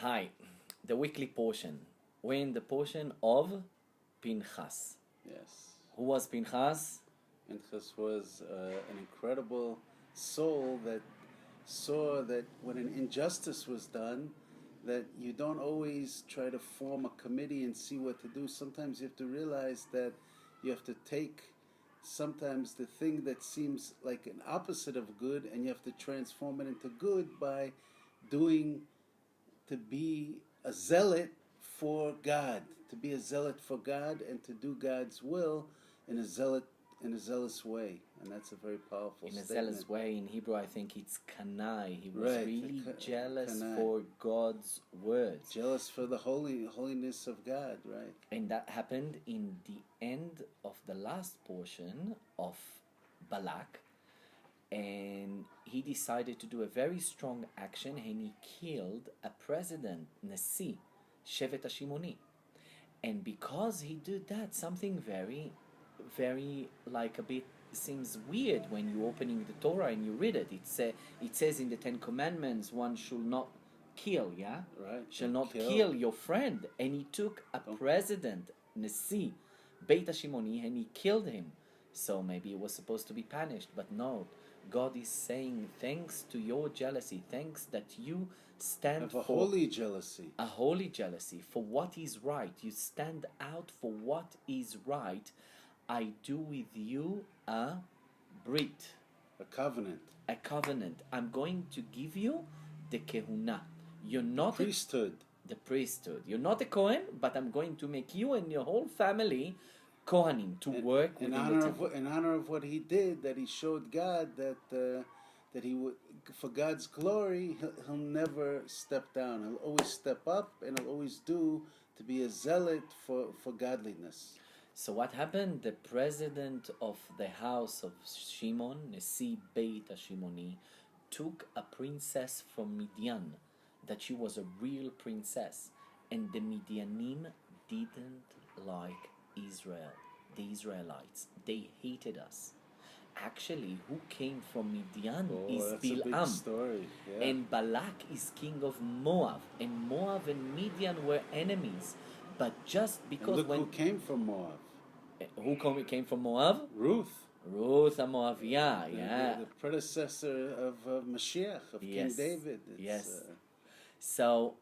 Hi, the weekly portion. We're in the portion of Pinchas. Yes. Who was Pinchas? Pinchas was an incredible soul that saw that when an injustice was done, that you don't always try to form a committee and see what to do. Sometimes you have to realize that you have to take sometimes the thing that seems like an opposite of good and you have to transform it into good by doing to be a zealot for God, to be a zealot for God and to do God's will in a zealous way, and that's a very powerful In a statement. zealous way. In Hebrew, I think it's kanai. He was Right, really jealous kanai. for God's words. Jealous for the holiness of God, right? And that happened in the end of the last portion of Balak. And he decided to do a very strong action and he killed a president, Nasi, Shevet Hashimoni. And because he did that, something very like a bit seems weird when you opening the Torah and you read it. It says in the Ten Commandments one should not kill, yeah? Right. Shall not kill your friend. And he took a president, Nasi, Beit Hashimoni, and he killed him. So maybe it was supposed to be punished, but no. God is saying, thanks to your jealousy, thanks that you stand Have a for holy jealousy. a holy jealousy for what is right. You stand out for what is right. I do with you a brit, A covenant. a covenant. I'm going to give you the kehuna. You're not Priesthood. the priesthood. You're not a Kohen, but I'm going to make you and your whole family Kohanim to work in within honor the of temple. in honor of what he did, that he showed God that he would, for God's glory, he'll never step down. He'll always step up, and he'll always do to be a zealot for godliness. So what happened? The president of the house of Shimon, Nesi Beit Hashimoni, took a princess from Midian, that she was a real princess, and the Midianim didn't like Israel, the Israelites. They hated us. Actually, who came from Midian is That's a big Bilam. story. Yeah. And Balak is king of Moab. And Moab and Midian were enemies. But just And because look when who came from Moab. who came from Moab? Ruth. Ruth a Moabiyah, yeah. The predecessor of Mashiach, of Yes. King David. Yes. So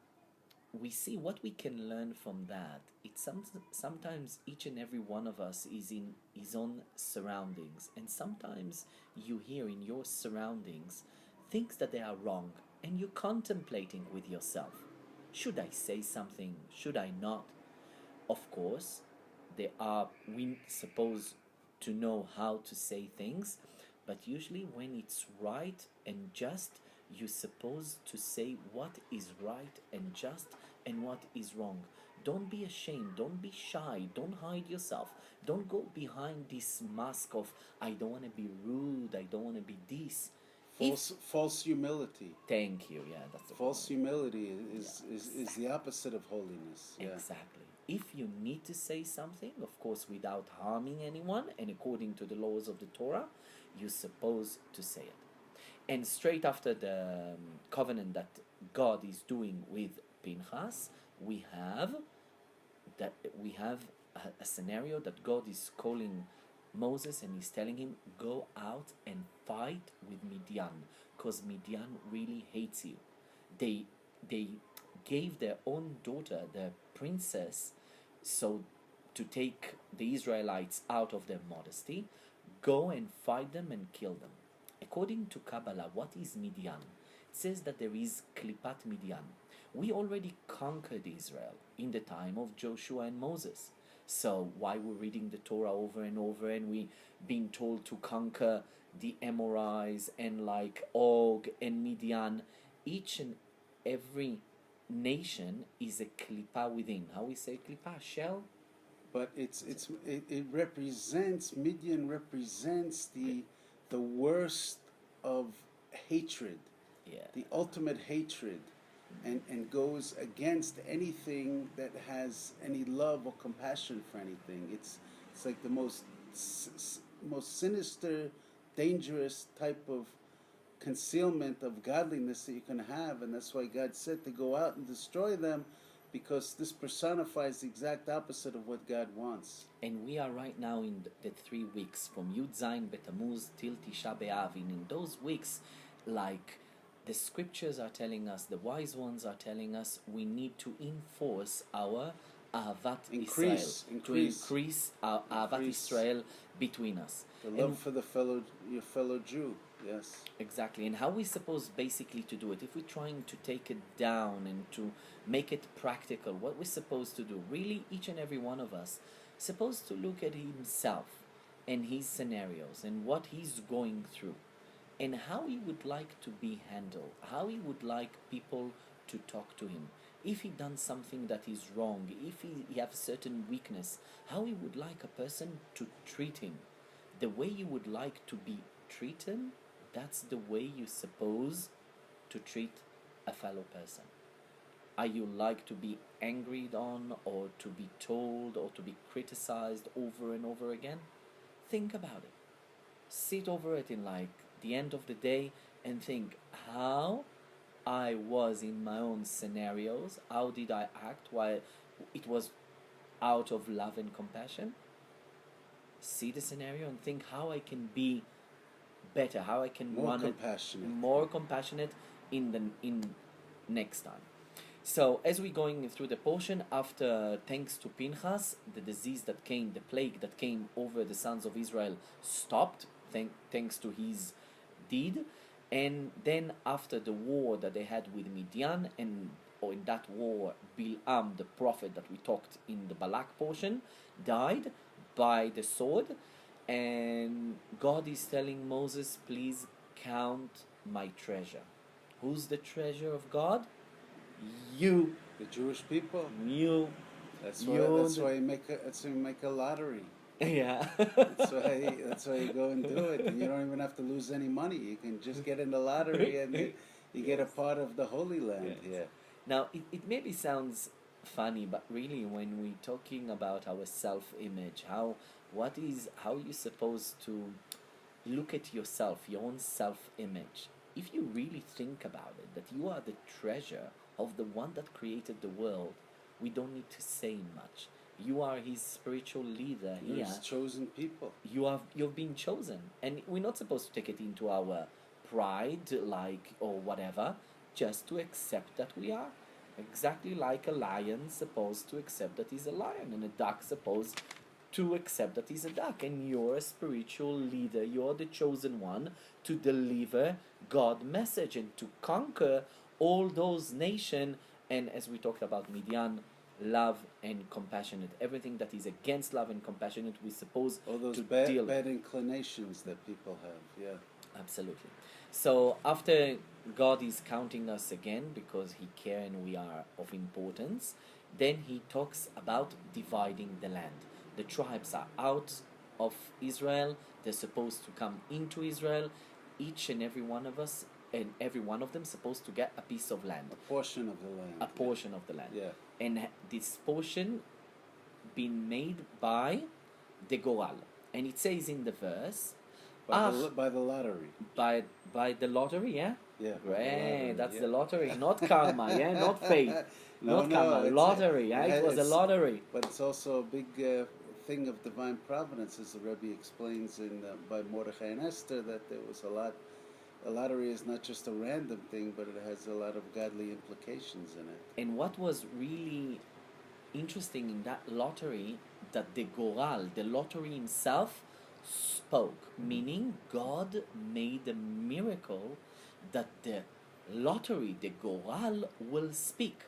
we see what we can learn from that. It's sometimes each and every one of us is in his own surroundings, and sometimes you hear in your surroundings things that they are wrong, and you're contemplating with yourself. Should I say something? Should I not? Of course, we suppose to know how to say things, but usually when it's right and just, you're supposed to say what is right and just and what is wrong. Don't be ashamed, don't be shy, don't hide yourself, don't go behind this mask of I don't want to be rude, I don't want to be this. False humility. Thank you, yeah, that's the False humility is the opposite of holiness. Yeah. Exactly. If you need to say something, of course, without harming anyone and according to the laws of the Torah, you're supposed to say it. And straight after the covenant that God is doing with Pinchas, we have a scenario that God is calling Moses and he's telling him, go out and fight with Midian, because Midian really hates you. They gave their own daughter, the princess, so to take the Israelites out of their modesty. Go and fight them and kill them. According to Kabbalah, what is Midian? It says that there is Klipat Midian. We already conquered Israel in the time of Joshua and Moses. So why we're reading the Torah over and over and we being told to conquer the Amorites and like Og and Midian? Each and every nation is a klipa within. How we say klipa? Shell? But it represents, Midian represents the worst of hatred, Yeah. the ultimate hatred, and goes against anything that has any love or compassion for anything. It's like the most sinister, dangerous type of concealment of godliness that you can have, and that's why God said to go out and destroy them, because this personifies the exact opposite of what God wants. And we are right now in the 3 weeks from Yud Zayin Betamuz till Tisha B'Av. And in those weeks, like the scriptures are telling us, the wise ones are telling us, we need to enforce our Ahavat Israel, to increase our Ahavat Israel between us. The love for your fellow Jew, yes. Exactly, and how we supposed basically to do it? If we're trying to take it down and to make it practical, what we're supposed to do? Really, each and every one of us supposed to look at himself and his scenarios and what he's going through, and how he would like to be handled, how he would like people to talk to him. If he done something that is wrong, if he have certain weakness, how he would like a person to treat him. The way you would like to be treated, that's the way you suppose to treat a fellow person. Are you like to be angry on, or to be told, or to be criticized over and over again? Think about it. Sit over it in like the end of the day and think how I was in my own scenarios. How did I act? Why it was out of love and compassion. See the scenario and think how I can be better, how I can more run compassionate. it more compassionate in next time. So as we're going through the portion, after thanks to Pinchas, the disease that came, the plague that came over the sons of Israel stopped, thanks to his deed. And then after the war that they had with Midian, or in that war, Bil'am, the prophet that we talked in the Balak portion, died by the sword. And God is telling Moses, please count my treasure. Who's the treasure of God? You. The Jewish people. You. That's why you make a lottery. Yeah. That's why you go and do it, and you don't even have to lose any money. You can just get in the lottery, and you get a part of the Holy Land. Yeah. Now it maybe sounds funny, but really when we're talking about our self-image, how you supposed to look at yourself, your own self-image. If you really think about it, that you are the treasure of the one that created the world, we don't need to say much. You are his spiritual leader. You're his chosen people. You've been chosen, and we're not supposed to take it into our pride, or whatever, just to accept that we are. Exactly like a lion supposed to accept that he's a lion, and a duck supposed to accept that he's a duck. And you're a spiritual leader. You're the chosen one to deliver God's message and to conquer all those nations. And as we talked about Midian, love and compassionate. Everything that is against love and compassionate, we suppose all those to bad inclinations that people have. Yeah, absolutely. So after God is counting us again because he cares and we are of importance, then he talks about dividing the land. The tribes are out of Israel. They're supposed to come into Israel. Each and every one of us and every one of them supposed to get a piece of land. A portion of the land. A portion of the land. Yeah. And this portion been made by the Goral. And it says in the verse, by the lottery. By the lottery, yeah? Yeah. Great, that's the lottery, not karma, yeah? Not fate. Not karma, it's lottery, yeah? It was a lottery. But it's also a big thing of divine providence, as the Rebbe explains by Mordechai and Esther, that there was a lottery is not just a random thing, but it has a lot of godly implications in it. And what was really interesting in that lottery, that the Goral, the lottery himself, spoke, meaning God made a miracle that the lottery, the Goral, will speak.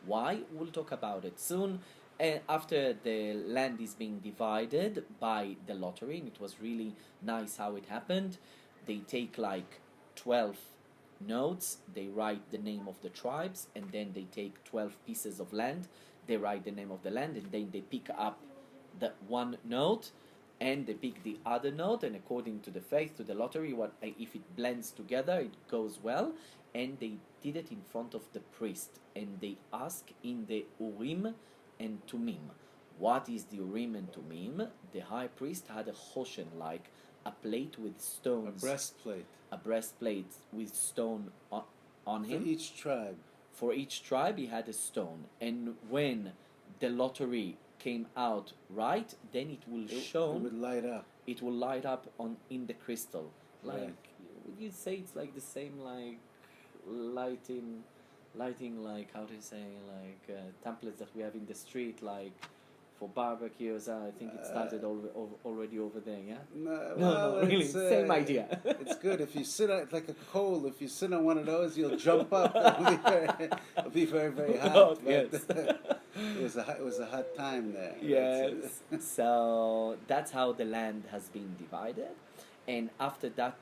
Why? We'll talk about it soon. After the land is being divided by the lottery, and it was really nice how it happened, they take like 12 notes, they write the name of the tribes, and then they take 12 pieces of land, they write the name of the land, and then they pick up the one note, and they pick the other note, and according to the faith, to the lottery, if it blends together, it goes well. And they did it in front of the priest, and they ask in the Urim and Tumim. What is the Urim and Tumim? The high priest had a choshen, like a plate with A stones, breastplate a breastplate with stone on for him. each tribe. For each tribe, he had a stone, and when the lottery came out right, then it will It shone. would light up. It will light up on in the crystal. Like, Right. would you say it's like the same like lighting like how to say like templates that we have in the street like for barbecues? I think it started already over there. Yeah. No, No, well, no, really, it's, same idea. It's good if you sit on like a coal. If you sit on one of those, you'll jump up. It'll be very, very hot. Hot, But yes. it was a hot time there. Yes. So that's how the land has been divided. And after that,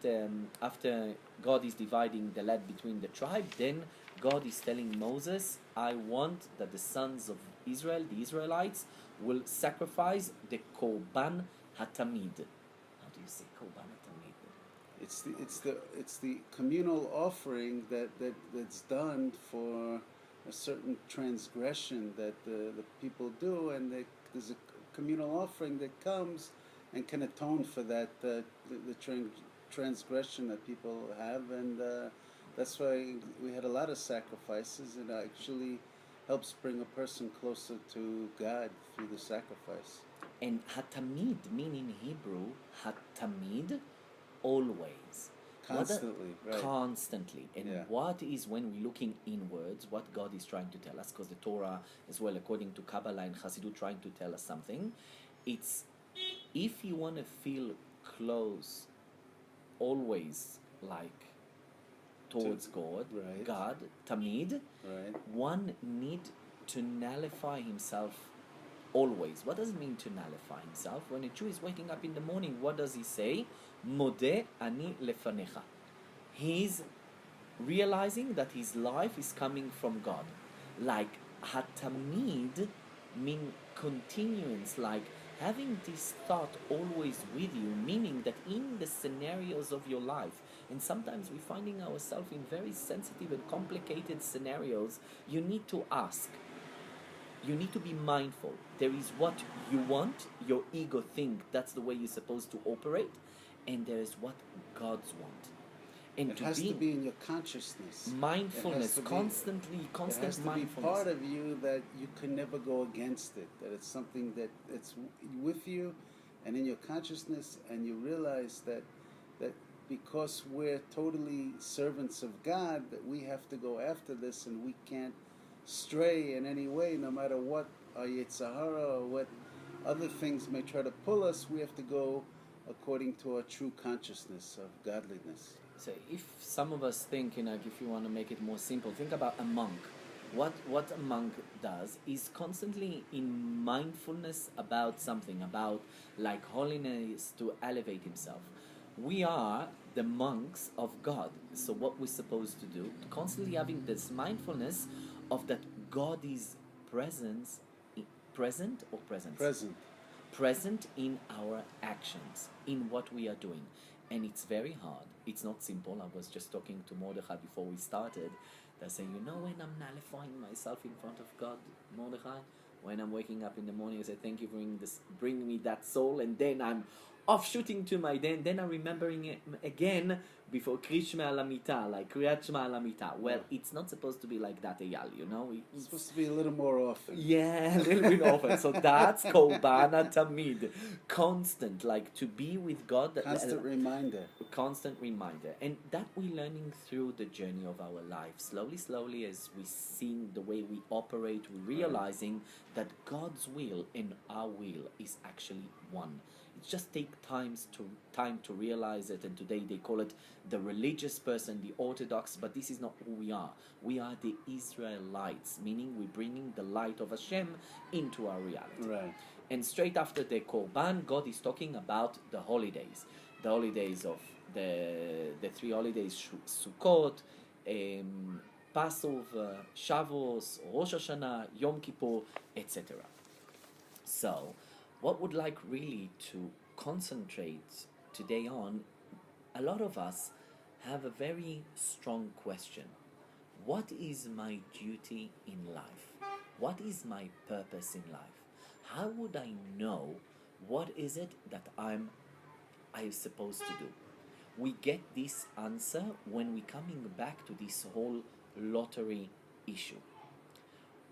after God is dividing the land between the tribe, then God is telling Moses, I want that the sons of Israel, the Israelites, will sacrifice the Korban Hatamid. How do you say Korban Hatamid? It's the communal offering that's done for a certain transgression that the people do, and there's a communal offering that comes and can atone for that the transgression that people have, and that's why we had a lot of sacrifices. It actually helps bring a person closer to God through the sacrifice. And Hatamid mean in Hebrew, Hatamid, always. Constantly, right. Constantly. And Yeah. what is, when we're looking inwards, what God is trying to tell us, because the Torah as well, according to Kabbalah and Hasidut, trying to tell us something, it's if you want to feel close always like towards God, right. God, Tamid, Right. one need to nullify himself always. What does it mean to nullify himself? When a Jew is waking up in the morning, what does he say? Modeh ani lefanecha. He's realizing that his life is coming from God. Like hatamid mean continuance, like having this thought always with you, meaning that in the scenarios of your life, and sometimes we're finding ourselves in very sensitive and complicated scenarios, you need to ask. You need to be mindful. There is what you want, your ego think that's the way you're supposed to operate, and there is what God's want. And It has to be in your consciousness. mindfulness, It has to be- constantly, constant It has to mindfulness. be part of you that you can never go against it. That it's something that it's with you, and in your consciousness, and you realize that because we're totally servants of God, that we have to go after this, and we can't stray in any way, no matter what our Yitzhahara or what other things may try to pull us. We have to go according to our true consciousness of godliness. So if some of us think, if you want to make it more simple, think about a monk. What a monk does is constantly in mindfulness about something, about like holiness, to elevate himself. We are the monks of God. So what we're supposed to do, constantly having this mindfulness of that God is present or presence? Present in our actions, in what we are doing. And it's very hard. It's not simple. I was just talking to Mordechai before we started. They say, when I'm nullifying myself in front of God, Mordechai, when I'm waking up in the morning, I say, thank you for bringing me that soul, and then I'm off shooting to my den. Then I'm remembering it again before Krishma Alamita, like Kriyat Shema Alamita. Well, it's not supposed to be like that, Eyal, It's supposed to be a little more often. Yeah, a little bit often. So that's Kobana Tamid. Constant, like to be with God. Constant reminder. Constant reminder. And that we're learning through the journey of our life. Slowly, as we see the way we operate, we're realizing that God's will and our will is actually one. It just takes time to realize it, and today they call it the religious person, the Orthodox, but this is not who we are. We are the Israelites, meaning we're bringing the light of Hashem into our reality. Right. And straight after the Korban, God is talking about the holidays. The holidays of the three holidays, Sukkot, Passover, Shavuos, Rosh Hashanah, Yom Kippur, etc. So, what would like really to concentrate today on, a lot of us have a very strong question. What is my duty in life? What is my purpose in life? How would I know what is it that I'm I supposed to do? We get this answer when we coming back to this whole lottery issue.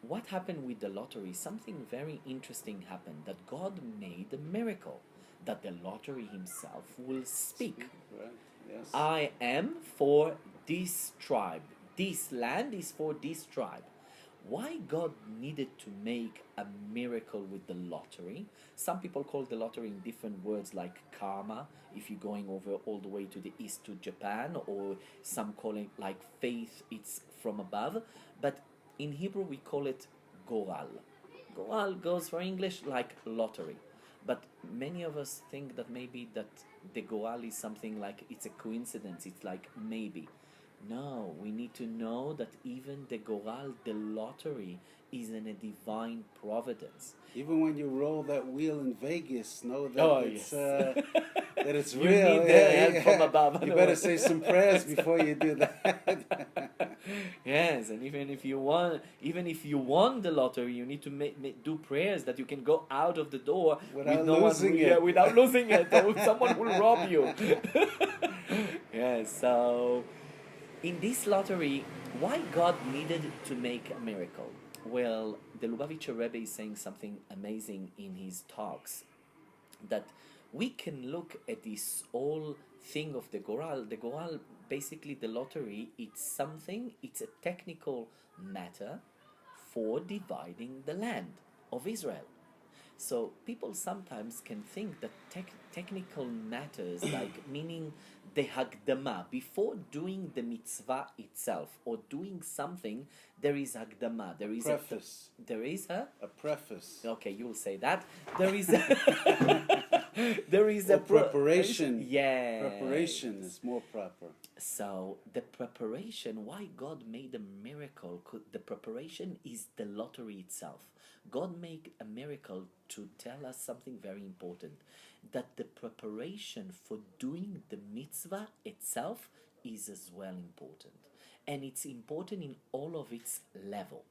What happened with the lottery? Something very interesting happened, that God made a miracle, that the lottery himself will speak. Right. Yes. I am for this tribe. This land is for this tribe. Why God needed to make a miracle with the lottery? Some people call the lottery in different words, like karma, if you're going over all the way to the east to Japan, or some call it like faith, it's from above. But in Hebrew we call it goral. Goral goes for English like lottery. But many of us think that maybe that the goal is something like it's a coincidence, it's like maybe. No, we need to know that even the goal, the lottery, is in a divine providence. Even when you roll that wheel in Vegas, know that Oh, it's yes. that it's You real. need the help from above. You better say some prayers before you do that. Yes, and even if you won the lottery, you need to do prayers that you can go out of the door Without with no losing one, it. yeah, without losing it, or someone will rob you. Yes, so in this lottery, why God needed to make a miracle? Well, the Lubavitcher Rebbe is saying something amazing in his talks, that we can look at this whole thing of the Goral. The Goral, basically the lottery, it's a technical matter for dividing the land of Israel. So people sometimes can think that technical matters, like meaning the Hagdama, before doing the mitzvah itself or doing something, there is Hagdama. There is Preface. There is A preface. Okay, you'll say that. There is there is Or a preparation. Yeah. Preparation is more proper. So the preparation, why God made a miracle, the preparation is the lottery itself. God made a miracle to tell us something very important, that the preparation for doing the mitzvah itself is as well important. And it's important in all of its level.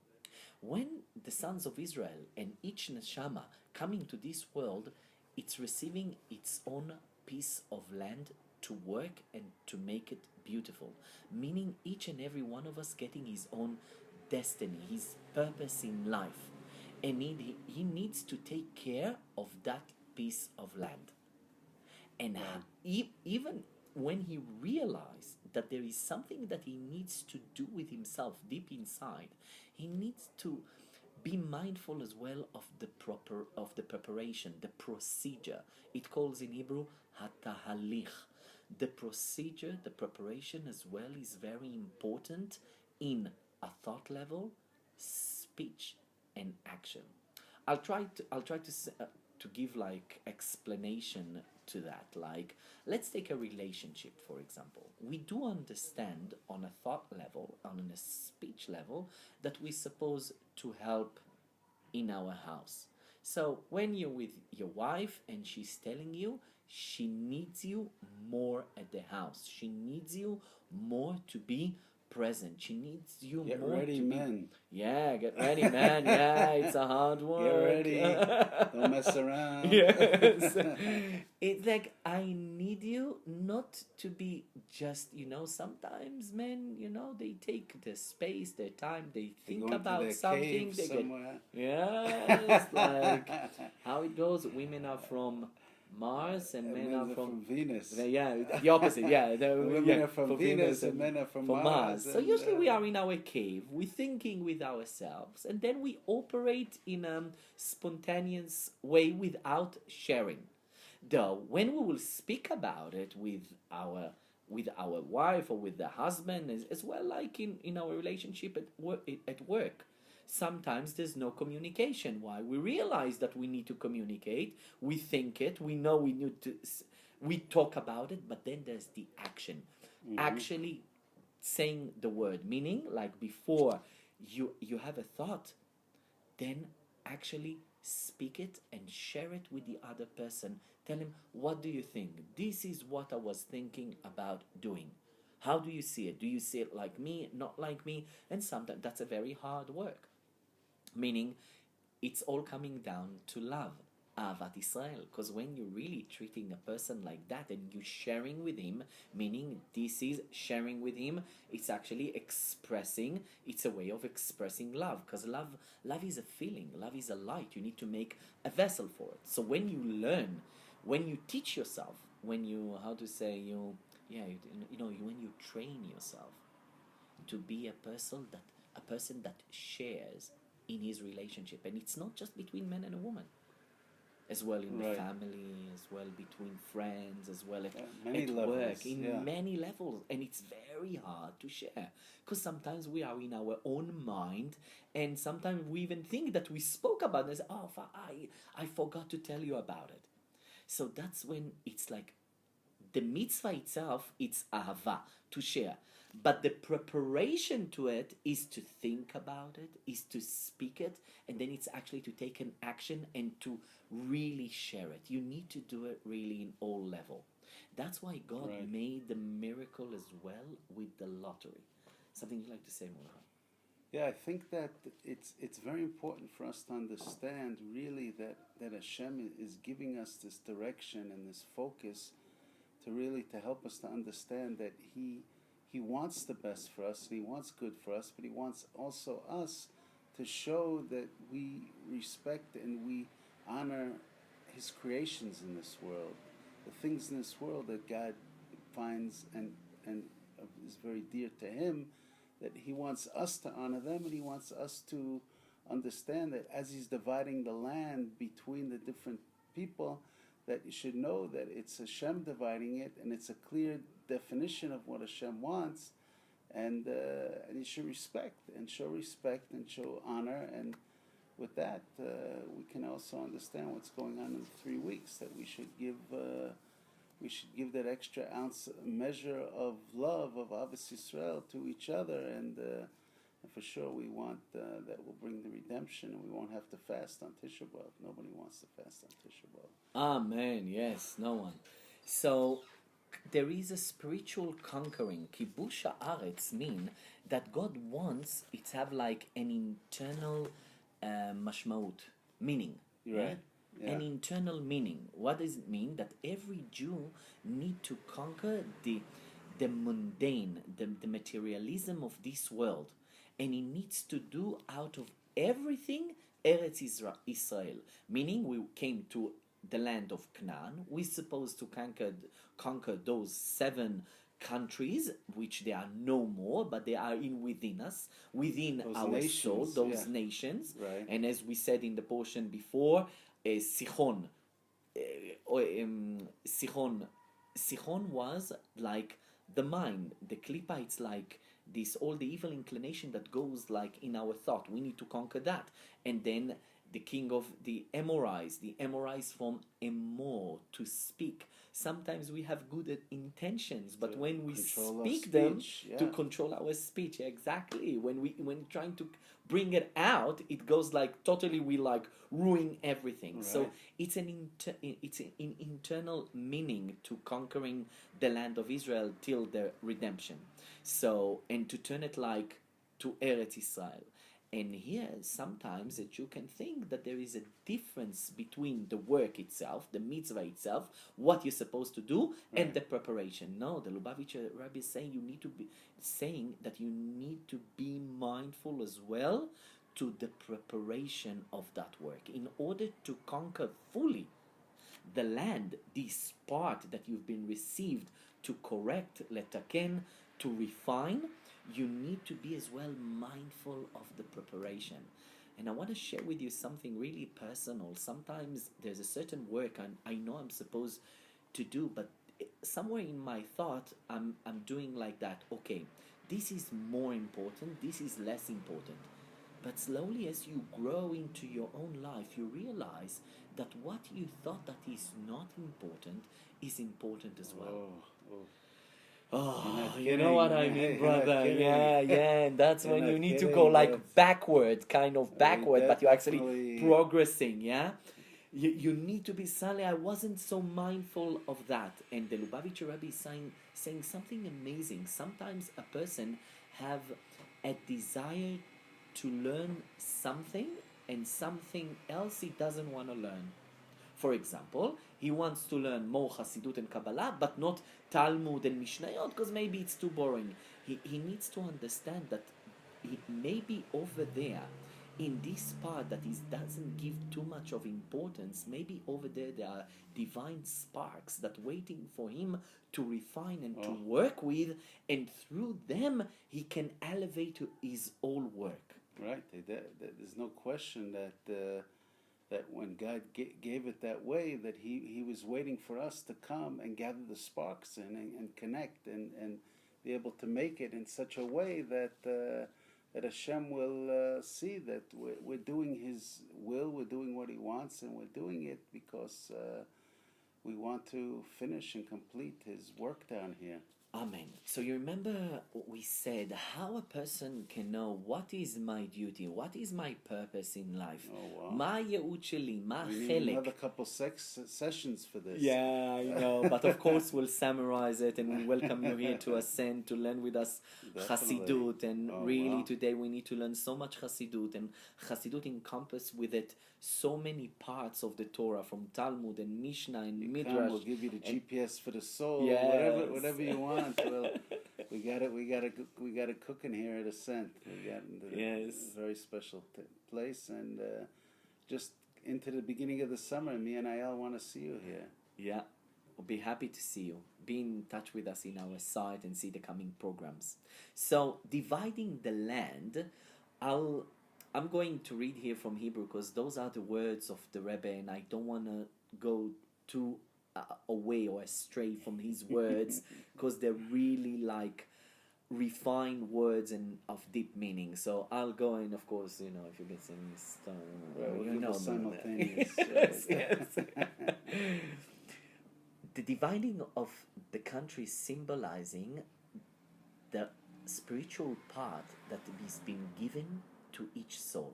When the sons of Israel and each neshama coming to this world, it's receiving its own piece of land to work and to make it beautiful. Meaning each and every one of us getting his own destiny, his purpose in life. And he needs to take care of that piece of land. And even when he realized that there is something that he needs to do with himself deep inside, he needs to be mindful as well of the preparation, the procedure. It calls in Hebrew hatahalich. The procedure, the preparation as well is very important in a thought level, speech, and action. I'll try to give like explanation to that. Like, let's take a relationship, for example. We do understand on a thought level, on a speech level, that we suppose to help in our house. So when you're with your wife and she's telling you she needs you more at the house, she needs you more to be present, she needs you Get more ready, to men. Yeah, get ready, man. Yeah, it's a hard work. Get ready. Don't mess around. Yes. It's like, I need you not to be just, sometimes men, they take the space, their time, they They think go into about their something, cave they somewhere. yes, like how it goes. Women are from Mars and men are from Venus. yeah, the opposite. Yeah, Women are from Venus and men are from Mars. So usually we are in our cave, we're thinking with ourselves, and then we operate in a spontaneous way without sharing. Though when we will speak about it with our wife or with the husband, as well, like in our relationship at work, sometimes there's no communication. Why? We realize that we need to communicate, we think it, we know we need to, we talk about it, but then there's the action. Actually saying the word, meaning like before you have a thought, then actually speak it and share it with the other person. Tell him, what do you think? This is what I was thinking about doing. How do you see it? Do you see it like me, not like me? And sometimes that's a very hard work. Meaning, it's all coming down to love. Avat Israel. Because when you're really treating a person like that and you sharing with him, meaning this is sharing with him, it's actually expressing, it's a way of expressing love. Because love is a feeling, love is a light. You need to make a vessel for it. So when you learn, when you teach yourself, when you, how to say, when you train yourself to be a person that shares in his relationship, and it's not just between man and a woman, as well in the Right. family, as well between friends, as well Many at levels. work, in Yeah. many levels, and it's very hard to share because sometimes we are in our own mind, and sometimes we even think that we spoke about this. Oh, I forgot to tell you about it. So that's when it's like the mitzvah itself, it's ahava, to share. But the preparation to it is to think about it, is to speak it, and then it's actually to take an action and to really share it. You need to do it really in all level. That's why God Right. made the miracle as well with the lottery. Something you'd like to say, Mordechai? Yeah, I think that it's very important for us to understand really that Hashem is giving us this direction and this focus to really to help us to understand that he wants the best for us and he wants good for us, but he wants also us to show that we respect and we honor his creations in this world, the things in this world that God finds and is very dear to him, that he wants us to honor them, and he wants us to understand that as he's dividing the land between the different people, that you should know that it's Hashem dividing it, and it's a clear definition of what Hashem wants, and you should respect and show honor, and with that we can also understand what's going on in the 3 weeks, that we should give that extra ounce measure of love of Avos Yisrael to each other, and for sure we want that will bring the redemption, and we won't have to fast on Tisha B'Av. Nobody wants to fast on Tisha B'Av. Amen. Yes, no one. So there is a spiritual conquering. Kibush haaretz mean that God wants it to have like an internal mashmaut, meaning. Right. Yeah. An internal meaning. What does it mean? That every Jew need to conquer the mundane, the materialism of this world, and he needs to do out of everything Eretz Israel. Meaning, we came to the land of Canaan. We're supposed to conquer those 7 countries, which they are no more, but they are within us, within Those our nations, soul, those yeah. nations. Right. And as we said in the portion before, Sichon. Sichon was like the mind. The klipa, it's like this, all the evil inclination that goes like in our thought. We need to conquer that. And then the king of the Amorites from Amor, to speak. Sometimes we have good intentions, but To when we control our speak them, speech, yeah. to control our speech, exactly. When trying to bring it out, it goes like totally, we like ruin everything. Right. So it's an internal meaning to conquering the land of Israel till the redemption. So, and to turn it like to Eretz Israel. And here, sometimes that you can think that there is a difference between the work itself, the mitzvah itself, what you're supposed to do, and Right. the preparation. No, the Lubavitcher Rabbi is saying that you need to be mindful as well to the preparation of that work in order to conquer fully the land, this part that you've been received to correct, letaken, to refine. You need to be as well mindful of the preparation. And I want to share with you something really personal. Sometimes there's a certain work I know I'm supposed to do, but somewhere in my thought, I'm doing like that. Okay, this is more important, this is less important. But slowly, as you grow into your own life, you realize that what you thought that is not important is important as well. Oh. Oh, You're you not know what I kidding. mean, You're not brother. kidding. Yeah, and that's You're when you not need to kidding. go like That's- backward, kind of backward, but you're actually definitely- progressing, yeah? You need to be silent. I wasn't so mindful of that. And the Lubavitcher Rabbi is saying something amazing. Sometimes a person have a desire to learn something and something else he doesn't want to learn. For example, he wants to learn more Hasidut and Kabbalah, but not Talmud and Mishnayot, because maybe it's too boring. He needs to understand that maybe over there, in this part that is doesn't give too much of importance, maybe over there are divine sparks that waiting for him to refine and to work with, and through them he can elevate to his own work. Right. There's no question that when God gave it that way, that he was waiting for us to come and gather the sparks and connect and be able to make it in such a way that that Hashem will see that we're doing His will, we're doing what He wants, and we're doing it because we want to finish and complete His work down here. Amen. So you remember we said how a person can know what is my duty, what is my purpose in life. Oh, wow. מה הייעוד שלי, מה We need החלק. another couple sessions for this. Yeah, I know, but of course we'll summarize it and we welcome you here to Ascend, to learn with us Definitely. Chassidut, and Oh, really wow. today we need to learn so much Chassidut, and Chassidut encompass with it so many parts of the Torah, from Talmud and Mishnah and Come, Midrash. we'll give you the GPS for the soul, Yes. whatever you want. Well, we got it cooking here at Ascent. We got Yes. a very special place, and just into the beginning of the summer, me and Ayel want to see you here. Yeah, we'll be happy to see you. Be in touch with us in our site and see the coming programs. So, dividing the land, I'm going to read here from Hebrew because those are the words of the Rebbe, and I don't want to go too away or astray from his words because they're really like refined words and of deep meaning. So I'll go in, of course, you know, if you get some stuff, We'll you give know, a simultaneous. yes, yes. The dividing of the country symbolizing the spiritual part that is being given to each soul.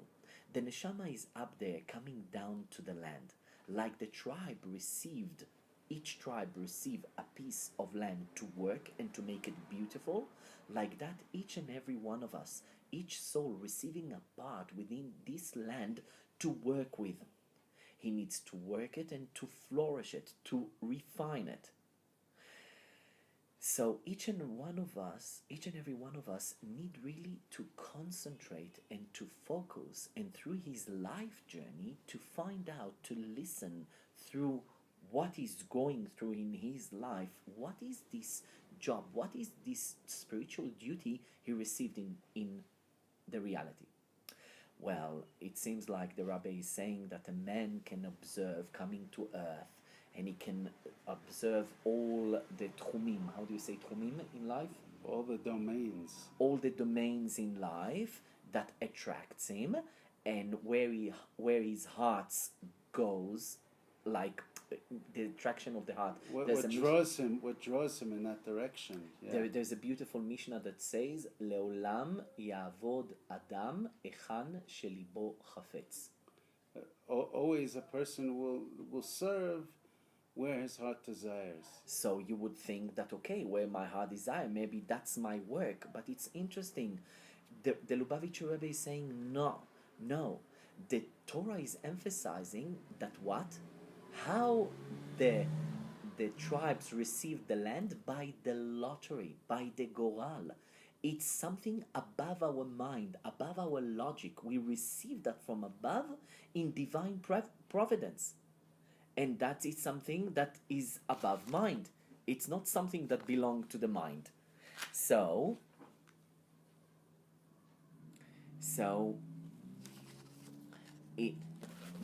The neshama is up there coming down to the land, like the tribe received. Each tribe received a piece of land to work and to make it beautiful. Like that, each and every one of us, each soul receiving a part within this land to work with. He needs to work it and to flourish it, to refine it. So each and every one of us need really to concentrate and to focus, and through his life journey to find out, to listen through what he's going through in his life. What is this job? What is this spiritual duty he received in the reality? Well, it seems like the Rabbi is saying that a man can observe coming to earth, and he can observe all the tchumim. How do you say tchumim in life? All the domains. All the domains in life that attracts him, and where his heart goes, like the attraction of the heart. What draws him in that direction? Yeah. There's a beautiful Mishnah that says, "Leolam yavod Adam echan shelibo chafetz." Always a person will serve where his heart desires. So you would think that, okay, where my heart desires, maybe that's my work. But it's interesting. The Lubavitcher Rebbe is saying, no. The Torah is emphasizing that what? How the tribes received the land? By the lottery, by the goral. It's something above our mind, above our logic. We receive that from above in divine providence. And that is something that is above mind. It's not something that belongs to the mind. So the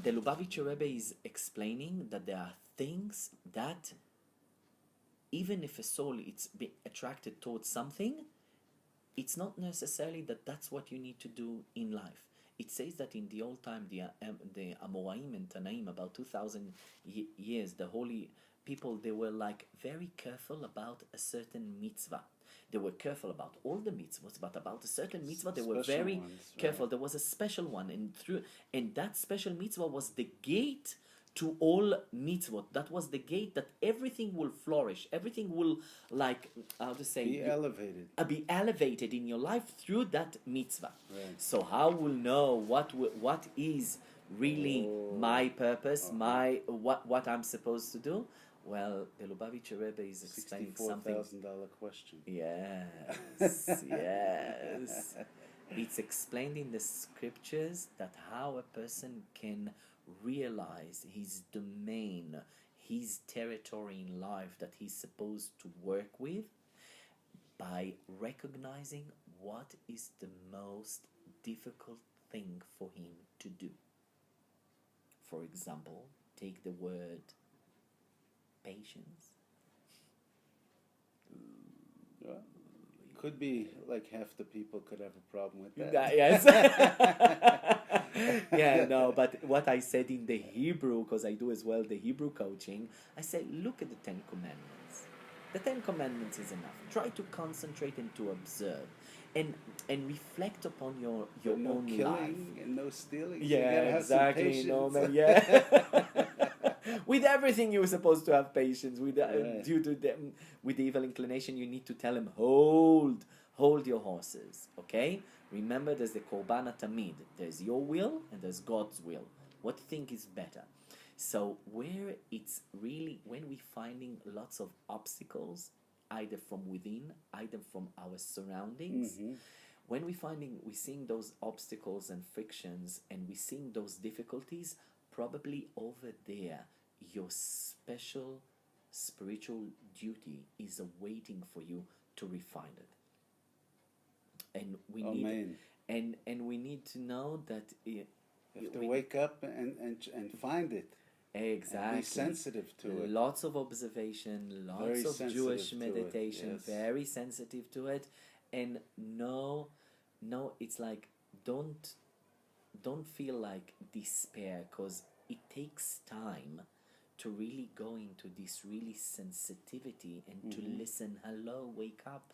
Lubavitcher Rebbe is explaining that there are things that even if a soul is attracted towards something, it's not necessarily that that's what you need to do in life. It says that in the old time, the Amoraim and Tanaim, about 2,000 years, the holy people, they were like very careful about a certain mitzvah. They were careful about all the mitzvahs, but about a certain mitzvah, they were very careful. There was a special one, and that special mitzvah was the gate to all mitzvot. That was the gate that everything will flourish. Everything will, like, how to say, be elevated. Be elevated in your life through that mitzvah. Right. So how will know what is really my purpose, Uh-huh. my what I'm supposed to do? Well, the Lubavitcher Rebbe is explaining something. $64,000 question. Yes, yes. It's explained in the scriptures that how a person can realize his domain, his territory in life that he's supposed to work with by recognizing what is the most difficult thing for him to do. For example, take the word patience. Well, could be like half the people could have a problem with that. Yes. Yeah, no, but what I said in the Hebrew, because I do as well the Hebrew coaching, I say, look at the Ten Commandments. The Ten Commandments is enough. Try to concentrate and to observe, and reflect upon your no own killing life. and no stealing. So Yeah, you gotta have exactly. some No, patience. man. Yeah. With everything, you're supposed to have patience. With Right. due to them, with the evil inclination, you need to tell him, hold your horses. Okay. Remember, there's the korban tamid. There's your will and there's God's will. What thing is better? So where it's really when we're finding lots of obstacles, either from within, either from our surroundings. Mhm. When we're seeing those obstacles and frictions and we're seeing those difficulties, probably over there your special spiritual duty is awaiting for you to refine it. And we need Amen. and we need to know that You have to wake up and find it. exactly. And be sensitive to it. Lots of observation, lots Very of Jewish sensitive to it, meditation, yes. very sensitive to it. And no, it's like don't feel like despair, because it takes time to really go into this really sensitivity and to listen. Hello, wake up.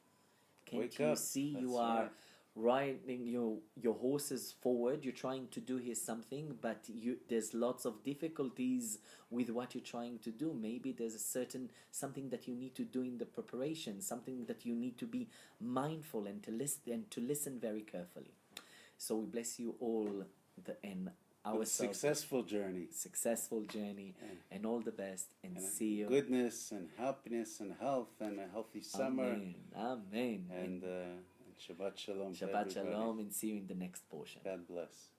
Can't Wake you up. see That's you are right. riding your horses forward, you're trying to do here something, but there's lots of difficulties with what you're trying to do. Maybe there's a certain something that you need to do in the preparation, something that you need to be mindful and to listen very carefully. So we bless you all and With a ourselves successful journey. and all the best, and see you. Goodness and happiness and health and a healthy summer. Amen. And Shabbat Shalom. to Shabbat everybody. Shalom, and see you in the next portion. God bless.